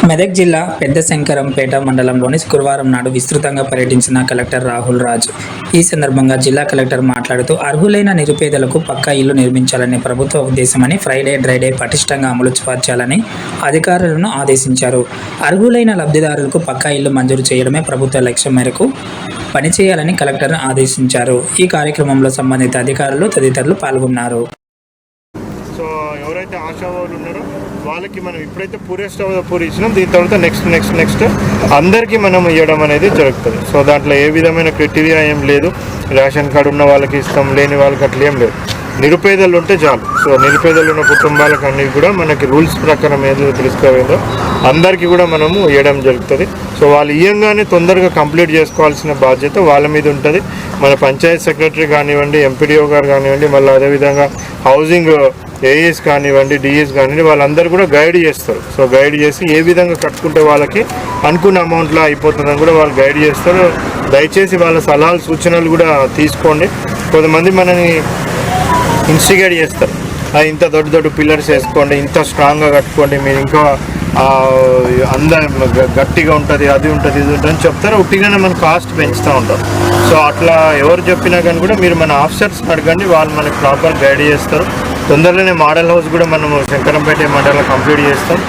మెదక్ జిల్లా పెద్ద శంకరంపేట మండలంలోని శుక్రవారం నాడు విస్తృతంగా పర్యటించిన కలెక్టర్ రాహుల్ రాజ్. ఈ సందర్భంగా జిల్లా కలెక్టర్ మాట్లాడుతూ అర్హులైన నిరుపేదలకు పక్కా ఇల్లు నిర్మించాలనే ప్రభుత్వ ఉద్దేశమని ఫ్రైడే డ్రైడే పటిష్టంగా అమలు పరచాలని అధికారులను ఆదేశించారు. అర్హులైన లబ్ధిదారులకు పక్కా ఇల్లు మంజూరు చేయడమే ప్రభుత్వ లక్ష్యం మేరకు పనిచేయాలని కలెక్టర్ ఆదేశించారు. ఈ కార్యక్రమంలో సంబంధిత అధికారులు తదితరులు పాల్గొన్నారు. సో ఎవరైతే ఆశావాదులు ఉన్నారో వాళ్ళకి మనం ఇప్పుడైతే పూరి ఇచ్చినాం, దీని తర్వాత నెక్స్ట్ అందరికీ మనం ఇవ్వడం అనేది జరుగుతుంది. సో దాంట్లో ఏ విధమైన క్రైటీరియా ఏం లేదు. రేషన్ కార్డు ఉన్న వాళ్ళకి ఇస్తాం, లేని వాళ్ళకి అట్లా ఏం లేదు. నిరుపేదలు ఉంటే చాలు. సో నిరుపేదలు ఉన్న కుటుంబాలకు అన్నీ కూడా మనకి రూల్స్ ప్రకారం ఏదో తెలుసుకోవేదో అందరికీ కూడా మనము ఇవ్వడం జరుగుతుంది. సో వాళ్ళు ఇయ్యంగానే తొందరగా కంప్లీట్ చేసుకోవాల్సిన బాధ్యత వాళ్ళ మీద ఉంటుంది. మన పంచాయత్ సెక్రటరీ కానివ్వండి, ఎంపీడీఓ గారు కానివ్వండి, మళ్ళీ అదేవిధంగా హౌసింగ్ ఏఎస్ కానివ్వండి, డిఎస్ కానివ్వండి, వాళ్ళందరూ కూడా గైడ్ చేస్తారు. సో గైడ్ చేసి ఏ విధంగా కట్టుకుంటే వాళ్ళకి అనుకున్న అమౌంట్లో అయిపోతుందని కూడా వాళ్ళు గైడ్ చేస్తారు. దయచేసి వాళ్ళ సలహాలు సూచనలు కూడా తీసుకోండి. కొంతమంది మనని ఇన్స్టిగేట్ చేస్తారు, ఇంత దొడ్డు పిల్లర్స్ వేసుకోండి, ఇంత స్ట్రాంగ్గా కట్టుకోండి, మీరు ఇంకా గట్టిగా ఉంటుంది, అది ఉంటుంది, ఇది ఉంటుంది అని చెప్తారు. ఉట్టిగానే మన కాస్ట్ పెంచుతూ ఉంటారు. సో అట్లా ఎవరు చెప్పినా కానీ కూడా మీరు మన ఆఫీసర్స్ అడగండి, వాళ్ళు మనకి ప్రాపర్ గైడ్ చేస్తారు. తొందరలోనే మోడల్ హౌస్ కూడా మనము శంకరంపేట మండలంలో కంప్లీట్ చేస్తాం.